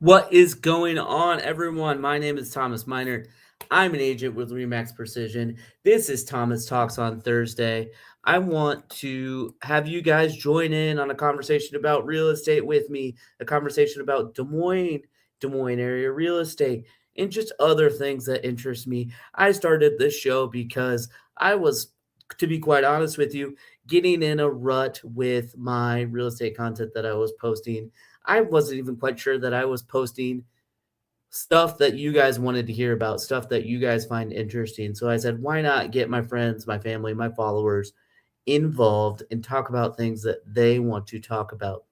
What is going on, everyone? My name is Thomas Minert. I'm an agent with Remax Precision. This is Thomas Talks on Thursday. I want to have you guys join in on a conversation about real estate with me, a conversation about Des Moines area real estate, and just other things that interest me. I started this show because I was, to be quite honest with you, getting in a rut with my real estate content that I was posting. I wasn't even quite sure that I was posting stuff that you guys wanted to hear about, stuff that you guys find interesting. So I said, why not get my friends, my family, my followers involved and talk about things that they want to talk about?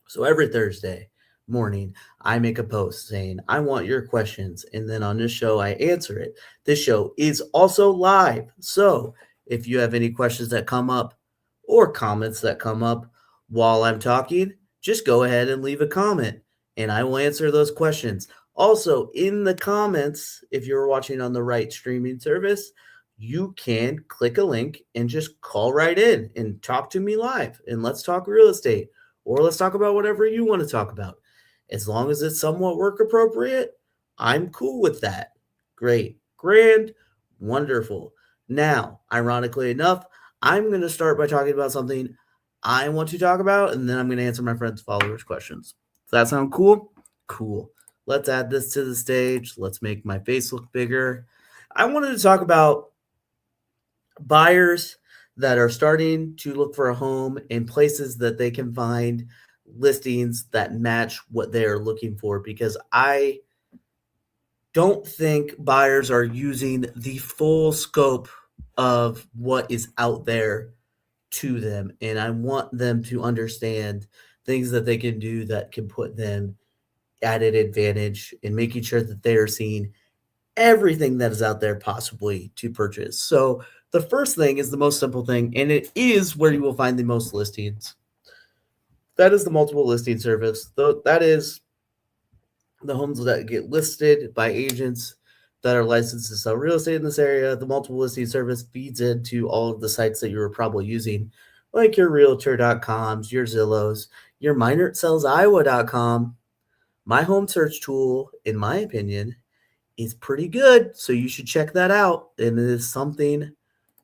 So every Thursday morning, I make a post saying, I want your questions. And then on this show, I answer it. This show is also live. So if you have any questions that come up or comments that come up while I'm talking, just go ahead and leave a comment and I will answer those questions. Also, in the comments, if you're watching on the right streaming service, you can click a link and just call right in and talk to me live and let's talk real estate or let's talk about whatever you want to talk about. As long as it's somewhat work appropriate, I'm cool with that. Great, grand, wonderful. Now, ironically enough, I'm going to start by talking about something I want to talk about, and then I'm going to answer my friends' followers' questions. Does that sound cool? Cool. Let's add this to the stage. Let's make my face look bigger. I wanted to talk about buyers that are starting to look for a home in places that they can find listings that match what they're looking for, because I don't think buyers are using the full scope of what is out there to them. And I want them to understand things that they can do that can put them at an advantage in making sure that they are seeing everything that is out there possibly to purchase. So the first thing is the most simple thing, and it is where you will find the most listings. That is the multiple listing service. That is the homes that get listed by agents that are licensed to sell real estate in this area. The multiple listing service feeds into all of the sites that you were probably using, like your realtor.coms, your Zillows, your minertsellsiowa.com. My home search tool, in my opinion, is pretty good. So you should check that out. And it is something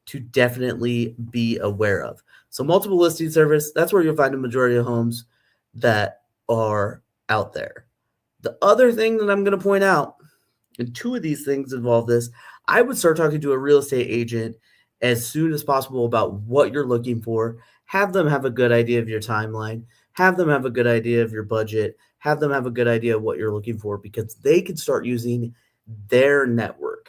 to definitely be aware of. So multiple listing service, that's where you'll find a majority of homes that are out there. The other thing that I'm going to point out, and two of these things involve this, I would start talking to a real estate agent as soon as possible about what you're looking for. Have them have a good idea of your timeline. Have them have a good idea of your budget. Have them have a good idea of what you're looking for, because they can start using their network.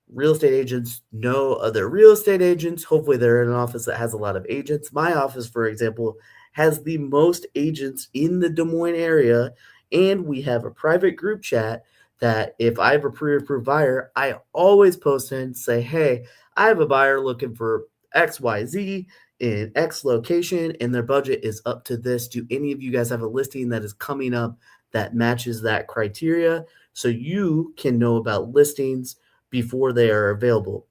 Real estate agents know other real estate agents. Hopefully, they're in an office that has a lot of agents. My office, for example, has the most agents in the Des Moines area, and we have a private group chat that if I have a pre-approved buyer, I always post in and say, hey, I have a buyer looking for XYZ in X location, and their budget is up to this. Do any of you guys have a listing that is coming up that matches that criteria? So you can know about listings before they are available.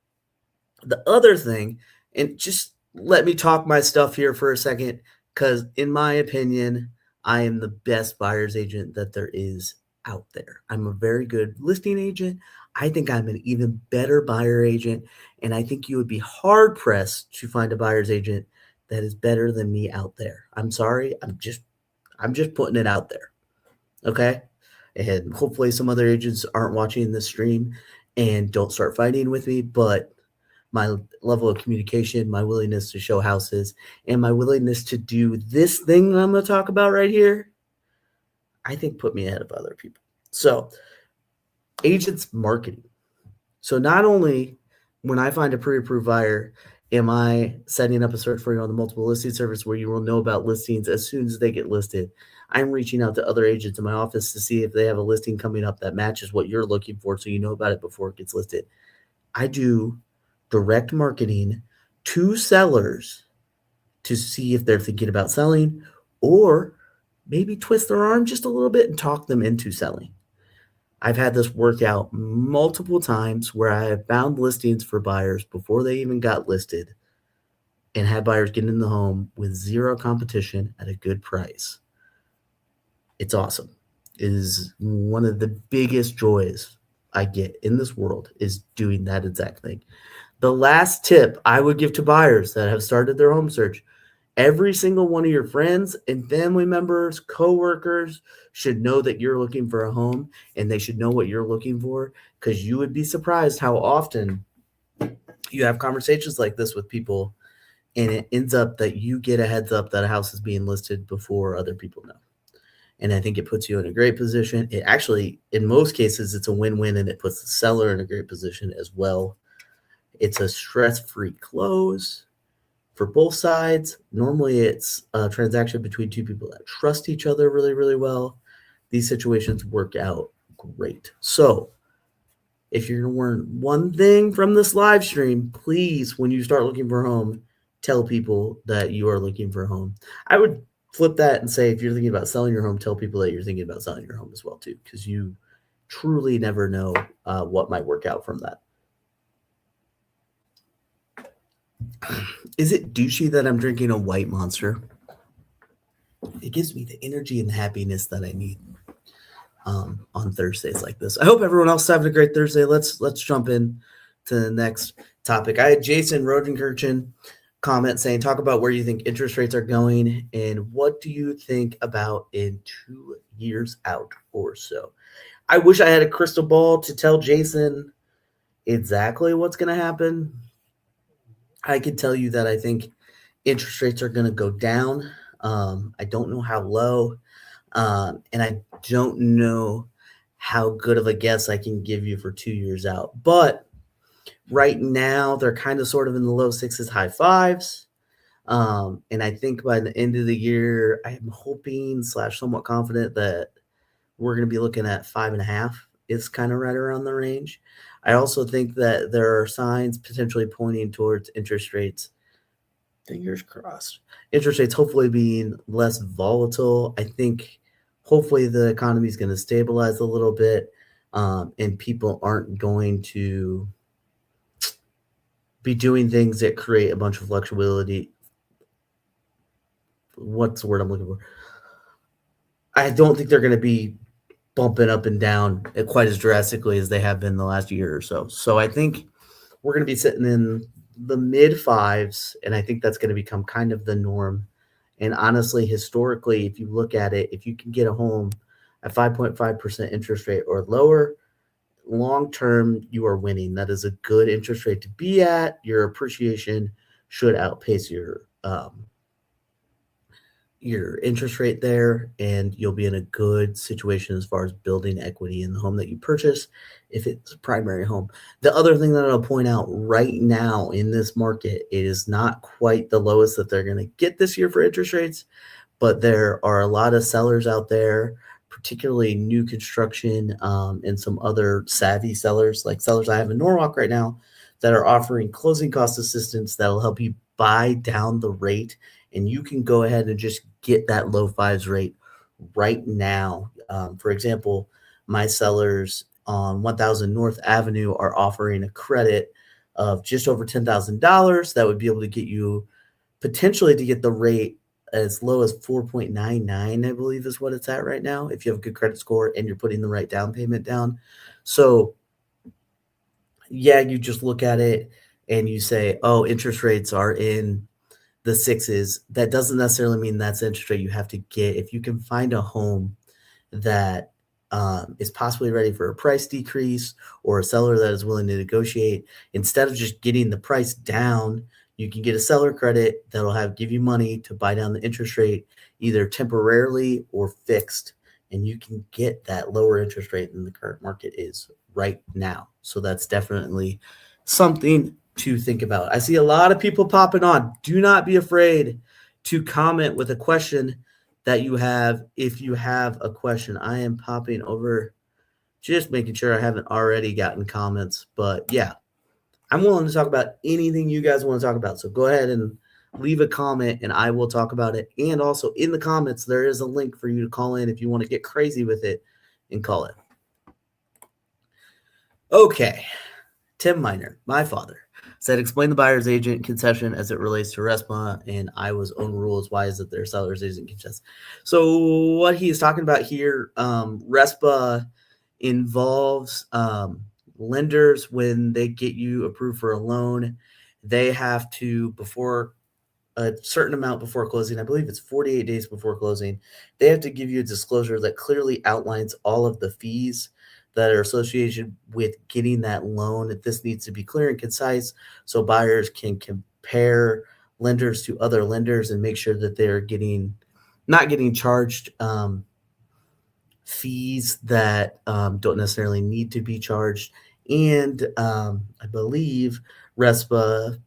The other thing, and just let me talk my stuff here for a second, because in my opinion, I am the best buyer's agent that there is out there. I'm a very good listing agent. I think I'm an even better buyer agent, and I think you would be hard pressed to find a buyer's agent that is better than me out there. I'm sorry, I'm just putting it out there. Okay? And hopefully some other agents aren't watching this stream and don't start fighting with me, but my level of communication, my willingness to show houses, and my willingness to do this thing that I'm going to talk about right here, I think put me ahead of other people. So, agents marketing. So, not only when I find a pre approved buyer, am I setting up a search for you on the multiple listing service where you will know about listings as soon as they get listed. I'm reaching out to other agents in my office to see if they have a listing coming up that matches what you're looking for so you know about it before it gets listed. I do direct marketing to sellers to see if they're thinking about selling, or maybe twist their arm just a little bit and talk them into selling. I've had this work out multiple times where I have found listings for buyers before they even got listed and had buyers get in the home with zero competition at a good price. It's awesome. is one of the biggest joys I get in this world is doing that exact thing. The last tip I would give to buyers that have started their home search, every single one of your friends and family members, coworkers should know that you're looking for a home and they should know what you're looking for because you would be surprised how often you have conversations like this with people and it ends up that you get a heads up that a house is being listed before other people know. And I think it puts you in a great position. It actually, in most cases, it's a win-win and it puts the seller in a great position as well. It's a stress-free close for both sides. Normally, it's a transaction between two people that trust each other really, really well. These situations work out great. So, if you're going to learn one thing from this live stream, please, when you start looking for a home, tell people that you are looking for a home. I would flip that and say, if you're thinking about selling your home, tell people that you're thinking about selling your home as well, too, because you truly never know what might work out from that. Is it douchey that I'm drinking a white Monster? It gives me the energy and happiness that I need on Thursdays like this. I hope everyone else is having a great Thursday. Let's jump in to the next topic. I had Jason Rodenkirchen comment saying, talk about where you think interest rates are going and what do you think about in 2 years out or so. I wish I had a crystal ball to tell Jason exactly what's going to happen. I can tell you that I think interest rates are going to go down. I don't know how low, and I don't know how good of a guess I can give you for 2 years out. But right now, they're kind of sort of in the low sixes, high fives. And I think by the end of the year, I am hoping / somewhat confident that we're going to be looking at 5.5. It's kind of right around the range. I also think that there are signs potentially pointing towards interest rates, fingers crossed, interest rates hopefully being less volatile. I think hopefully the economy is going to stabilize a little bit, and people aren't going to be doing things that create a bunch of flexibility. What's the word I'm looking for? I don't think they're going to be bumping up and down quite as drastically as they have been the last year or so. So I think we're going to be sitting in the mid fives, and I think that's going to become kind of the norm. And honestly, historically, if you look at it, if you can get a home at 5.5% interest rate or lower, long term, you are winning. That is a good interest rate to be at. Your appreciation should outpace your interest rate there, and you'll be in a good situation as far as building equity in the home that you purchase if it's a primary home. The other thing that I'll point out right now in this market, it is not quite the lowest that they're going to get this year for interest rates, but there are a lot of sellers out there, particularly new construction, and some other savvy sellers, like sellers I have in Norwalk right now, that are offering closing cost assistance that'll help you buy down the rate, and you can go ahead and just get that low fives rate right now. For example, my sellers on 1000 North Avenue are offering a credit of just over $10,000 that would be able to get you potentially to get the rate as low as 4.99, I believe is what it's at right now, if you have a good credit score and you're putting the right down payment down. So yeah, you just look at it and you say, oh, interest rates are in the sixes. That doesn't necessarily mean that's the interest rate you have to get. If you can find a home that is possibly ready for a price decrease or a seller that is willing to negotiate, instead of just getting the price down, you can get a seller credit that'll give you money to buy down the interest rate either temporarily or fixed, and you can get that lower interest rate than the current market is right now. So that's definitely something to think about. I see a lot of people popping on. Do not be afraid to comment with a question that you have. If you have a question, I am popping over, just making sure I haven't already gotten comments. But yeah, I'm willing to talk about anything you guys want to talk about. So go ahead and leave a comment and I will talk about it. And also in the comments, there is a link for you to call in if you want to get crazy with it and call it. Okay. Tim Miner, my father. Said, explain the buyer's agent concession as it relates to RESPA and Iowa's own rules. Why is it their seller's agent concession? So what he is talking about here, RESPA involves lenders when they get you approved for a loan. They have to, before a certain amount before closing, I believe it's 48 days before closing, they have to give you a disclosure that clearly outlines all of the fees that are associated with getting that loan. This needs to be clear and concise so buyers can compare lenders to other lenders and make sure that they're not getting charged fees that don't necessarily need to be charged. And I believe RESPA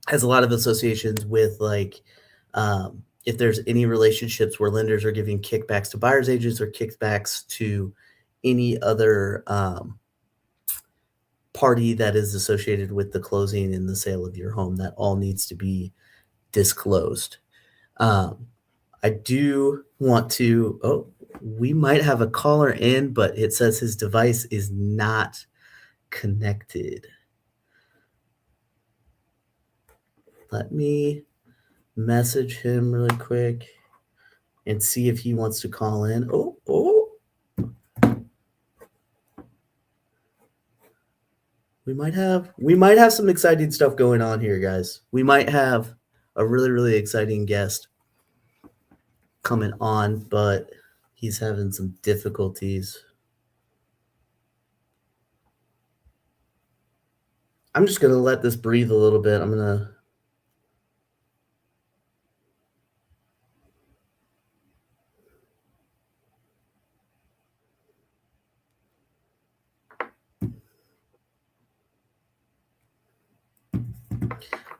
has a lot of associations with if there's any relationships where lenders are giving kickbacks to buyer's agents or kickbacks to any other party that is associated with the closing and the sale of your home, that all needs to be disclosed. I do want to, we might have a caller in, but it says his device is not connected. Let me message him really quick and see if he wants to call in. We might have some exciting stuff going on here, guys. We might have a really, really exciting guest coming on, but he's having some difficulties. I'm just going to let this breathe a little bit. I'm going to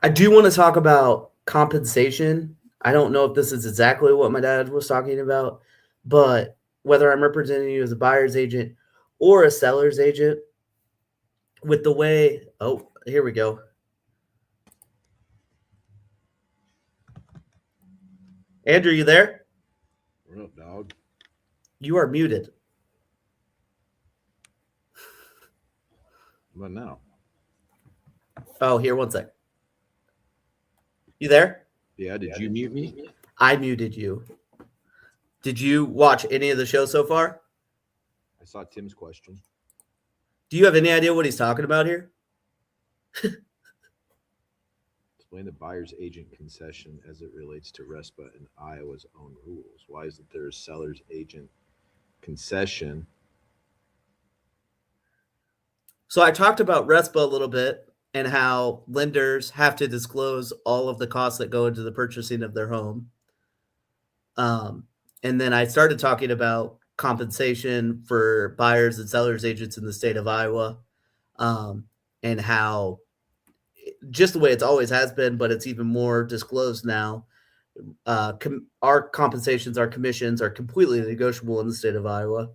I do want to talk about compensation. I don't know if this is exactly what my dad was talking about, but whether I'm representing you as a buyer's agent or a seller's agent, with the way, here we go. Andrew, you there? What up, dog? You are muted. What now? Oh, here, one sec. You there? Yeah, did you mute me? I muted you. Did you watch any of the show so far? I saw Tim's question. Do you have any idea what he's talking about here? Explain the buyer's agent concession as it relates to RESPA and Iowa's own rules. Why is it there a seller's agent concession? So I talked about RESPA a little bit and how lenders have to disclose all of the costs that go into the purchasing of their home. And then I started talking about compensation for buyers and sellers agents in the state of Iowa, and how just the way it's always has been, but it's even more disclosed now. Our compensations, our commissions are completely negotiable in the state of Iowa.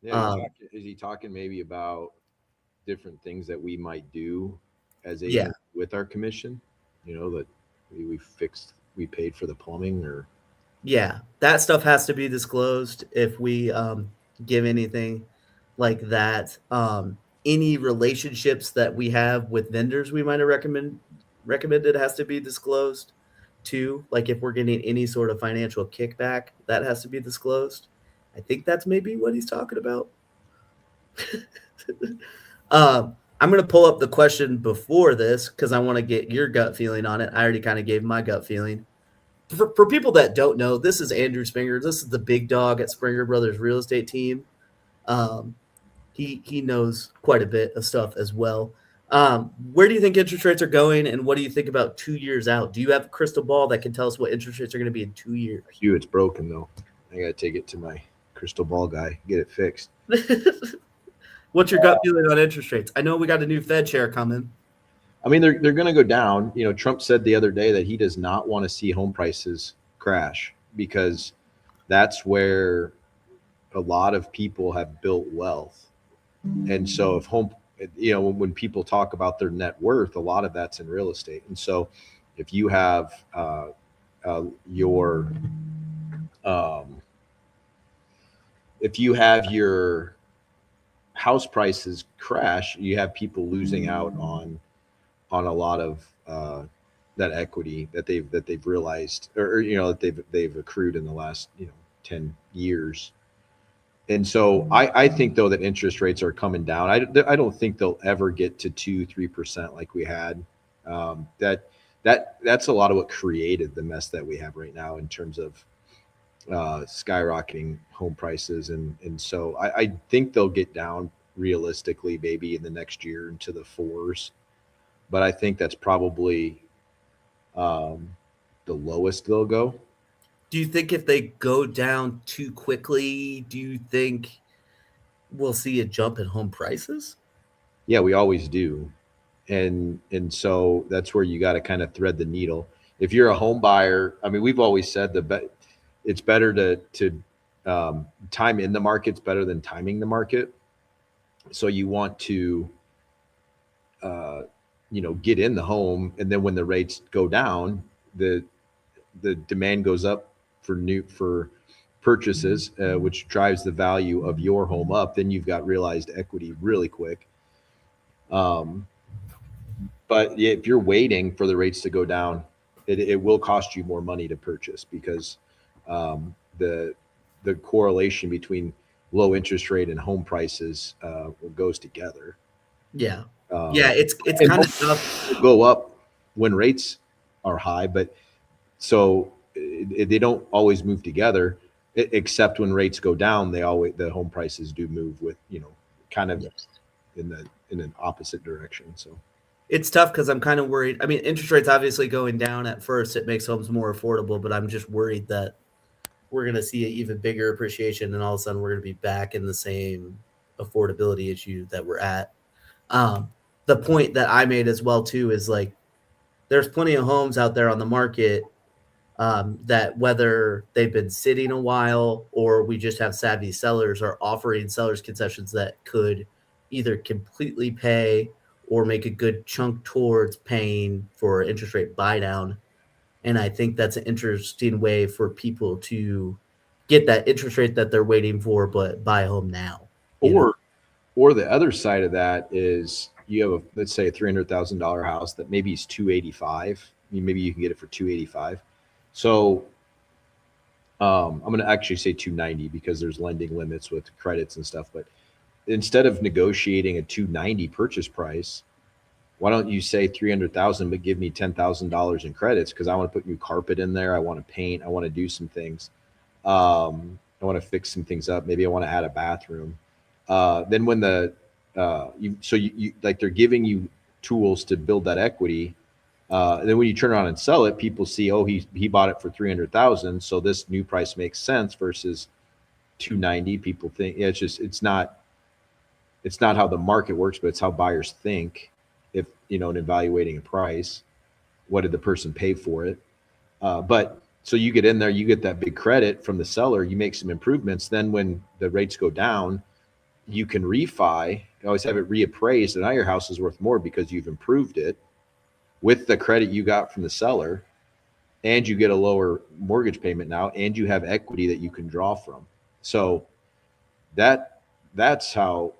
Yeah, is he talking maybe about different things that we might do as agents with our commission? You know, that we paid for the plumbing or. Yeah, that stuff has to be disclosed if we give anything like that. Any relationships that we have with vendors we might have recommended has to be disclosed too. Like if we're getting any sort of financial kickback, that has to be disclosed. I think that's maybe what he's talking about. I'm going to pull up the question before this because I want to get your gut feeling on it. I already kind of gave my gut feeling. For people that don't know, this is Andrew Springer. This is the big dog at Springer Brothers Real Estate Team. He knows quite a bit of stuff as well. Where do you think interest rates are going, and what do you think about 2 years out? Do you have a crystal ball that can tell us what interest rates are going to be in 2 years? Hugh, it's broken though. I got to take it to my crystal ball guy, get it fixed. What's your gut feeling on interest rates? I know we got a new Fed chair coming. I mean, they're going to go down. You know, Trump said the other day that he does not want to see home prices crash because that's where a lot of people have built wealth. And so when people talk about their net worth, a lot of that's in real estate. And so if you have your house prices crash, you have people losing out on on a lot of that equity that they've realized, or that they've accrued in the last 10 years. And so I think though that interest rates are coming down. I don't think they'll ever get to 2-3% like we had. That's a lot of what created the mess that we have right now in terms of skyrocketing home prices, and so I think they'll get down realistically maybe in the next year into the fours, but I think that's probably the lowest they'll go. Do you think if they go down too quickly, do you think we'll see a jump in home prices? Yeah, we always do, and so that's where you got to kind of thread the needle. If you're a home buyer, I mean, we've always said it's better to time in the market's better than timing the market. So you want to get in the home, and then when the rates go down, the demand goes up for purchases, which drives the value of your home up. Then you've got realized equity really quick. But if you're waiting for the rates to go down, it will cost you more money to purchase, because the correlation between low interest rate and home prices goes together. Yeah. Um, Yeah, it's and kind of tough. go up when rates are high, but so they don't always move together, except when rates go down. The home prices do move with kind of Yes. in an opposite direction. So It's tough because I'm kind of worried. I mean, interest rates obviously going down at first, it makes homes more affordable, but I'm just worried that we're going to see an even bigger appreciation, and all of a sudden we're going to be back in the same affordability issue that we're at. Um, the point that I made as well too is like there's plenty of homes out there on the market that whether they've been sitting a while or we just have savvy sellers are offering sellers concessions that could either completely pay or make a good chunk towards paying for interest rate buy down. And I think that's an interesting way for people to get that interest rate that they're waiting for, but buy a home now. or the other side of that is you have let's say a $300,000 house that maybe is 285. I mean, maybe you can get it for 285. So I'm going to actually say 290 because there's lending limits with credits and stuff. But instead of negotiating a 290 purchase price, why don't you say 300,000, but give me $10,000 in credits? Because I want to put new carpet in there. I want to paint. I want to do some things. I want to fix some things up. Maybe I want to add a bathroom. Then when you like they're giving you tools to build that equity. And then when you turn around and sell it, people see, oh, he bought it for 300,000, so this new price makes sense versus 290. People think it's not how the market works, but it's how buyers think. If in evaluating a price, what did the person pay for it? But so you get in there, you get that big credit from the seller, you make some improvements. Then when the rates go down, you can refi. You always have it reappraised, and now your house is worth more because you've improved it with the credit you got from the seller, and you get a lower mortgage payment now, and you have equity that you can draw from. So that's how,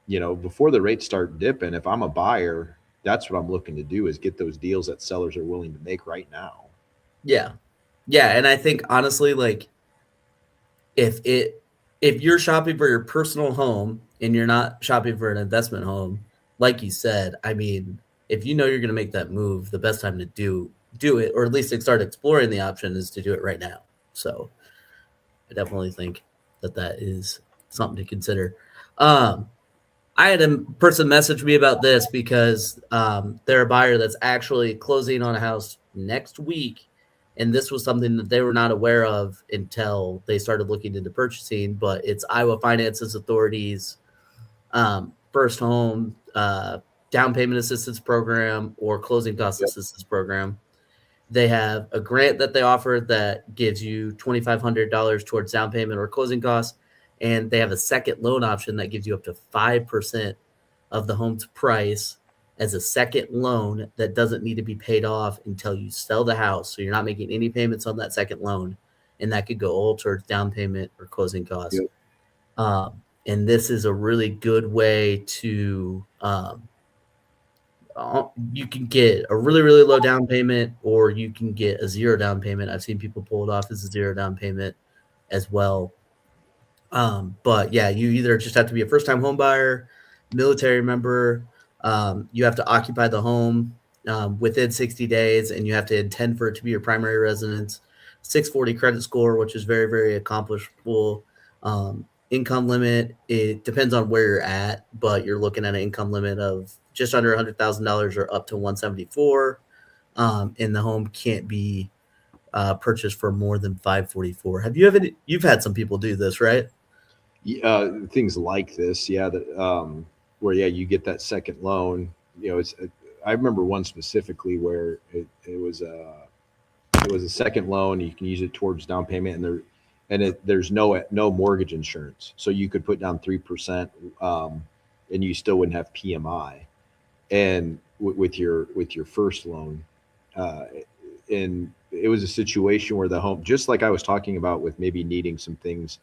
before the rates start dipping, if I'm a buyer, that's what I'm looking to do, is get those deals that sellers are willing to make right now. Yeah. Yeah. And I think honestly, like if you're shopping for your personal home and you're not shopping for an investment home, like you said, I mean, if you know you're going to make that move, the best time to do it, or at least start exploring the option, is to do it right now. So I definitely think that is something to consider. I had a person message me about this because they're a buyer that's actually closing on a house next week. And this was something that they were not aware of until they started looking into purchasing. But it's Iowa Finances Authority's first home down payment assistance program or closing cost assistance program. They have a grant that they offer that gives you $2,500 towards down payment or closing costs. And they have a second loan option that gives you up to 5% of the home's price as a second loan that doesn't need to be paid off until you sell the house. So you're not making any payments on that second loan. And that could go all towards down payment or closing costs. Yep. And this is a really good way to you can get a really, really low down payment, or you can get a zero down payment. I've seen people pull it off as a zero down payment as well. But yeah, you either just have to be a first-time home buyer, military member. You have to occupy the home within 60 days, and you have to intend for it to be your primary residence. 640 credit score, which is very, very accomplishable. Income limit, it depends on where you're at, but you're looking at an income limit of just under $100,000 or up to 174. And the home can't be purchased for more than 544. You've had some people do this, right? Things like this, yeah, that where you get that second loan. I remember one specifically where it was a second loan. You can use it towards down payment, and there's no mortgage insurance, so you could put down 3%, and you still wouldn't have PMI. And with your first loan, and it was a situation where the home, just like I was talking about with maybe needing some things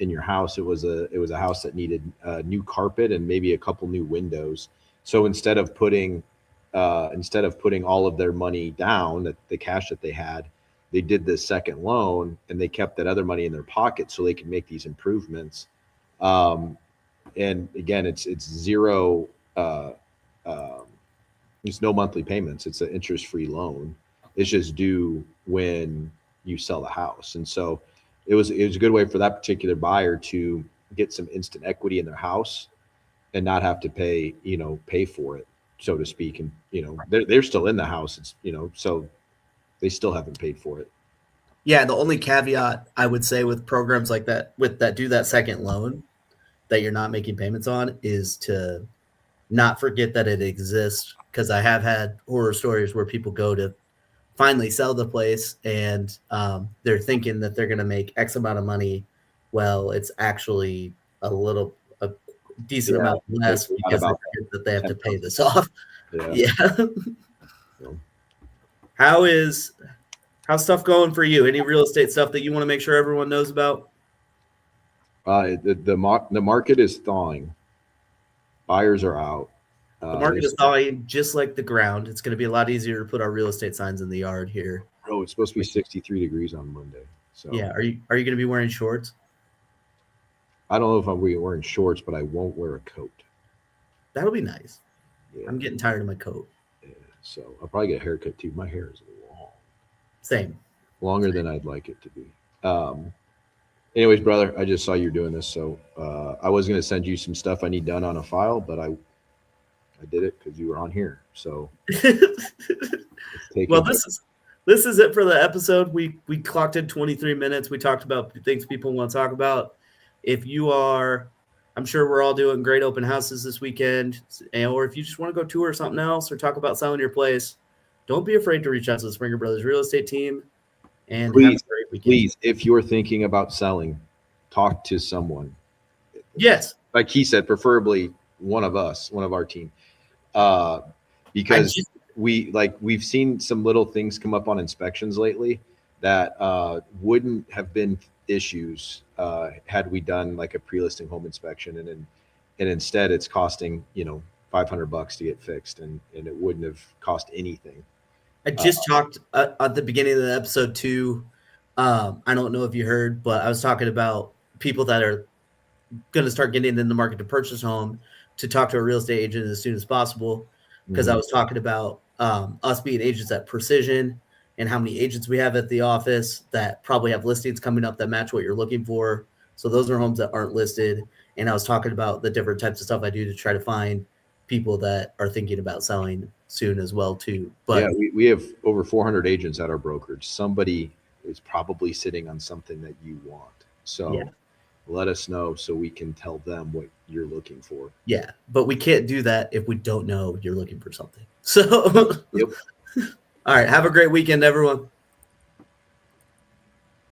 in your house, it was a house that needed new carpet and maybe a couple new windows. So instead of putting all of their money down, that the cash that they had, they did this second loan, and they kept that other money in their pocket so they could make these improvements. And again, it's zero. It's no monthly payments. It's an interest-free loan. It's just due when you sell the house. And so it was a good way for that particular buyer to get some instant equity in their house and not have to pay for it, so to speak. And they're still in the house. It's so they still haven't paid for it. Yeah, the only caveat I would say with programs like that, do that second loan that you're not making payments on, is to not forget that it exists. Because I have had horror stories where people go to finally sell the place, and they're thinking that they're going to make X amount of money. Well, it's actually a decent amount less, because they forget that they have to pay this off. Yeah. How's stuff going for you? Any real estate stuff that you want to make sure everyone knows about? The market is thawing. Buyers are out. The market is thawing just like the ground. It's going to be a lot easier to put our real estate signs in the yard here. Oh, it's supposed to be 63 degrees on Monday. So yeah, are you going to be wearing shorts? I don't know if I'm wearing shorts, but I won't wear a coat. That'll be nice. Yeah. I'm getting tired of my coat. Yeah, so I'll probably get a haircut too. My hair is long. Same. Longer than I'd like it to be. Anyways, brother, I just saw you doing this, so I was going to send you some stuff I need done on a file, but I did it because you were on here. So well, this is it for the episode. We clocked in 23 minutes. We talked about things people want to talk about. If you are, I'm sure we're all doing great open houses this weekend, or if you just want to go tour something else or talk about selling your place, don't be afraid to reach out to the Springer Brothers real estate team. And please, if you're thinking about selling, talk to someone. Yes. Like he said, preferably one of our team. Because we've seen some little things come up on inspections lately that wouldn't have been issues had we done like a pre-listing home inspection, and instead it's costing $500 to get fixed, and it wouldn't have cost anything. I just talked at the beginning of the episode too. I don't know if you heard, but I was talking about people that are going to start getting in the market to purchase a home, to talk to a real estate agent as soon as possible. Because I was talking about us being agents at Precision, and how many agents we have at the office that probably have listings coming up that match what you're looking for. So those are homes that aren't listed. And I was talking about the different types of stuff I do to try to find people that are thinking about selling soon as well too. But yeah, we have over 400 agents at our brokerage. Somebody is probably sitting on something that you want. So let us know so we can tell them what you're looking for. Yeah, but we can't do that if we don't know you're looking for something. So yep. All right, have a great weekend, everyone.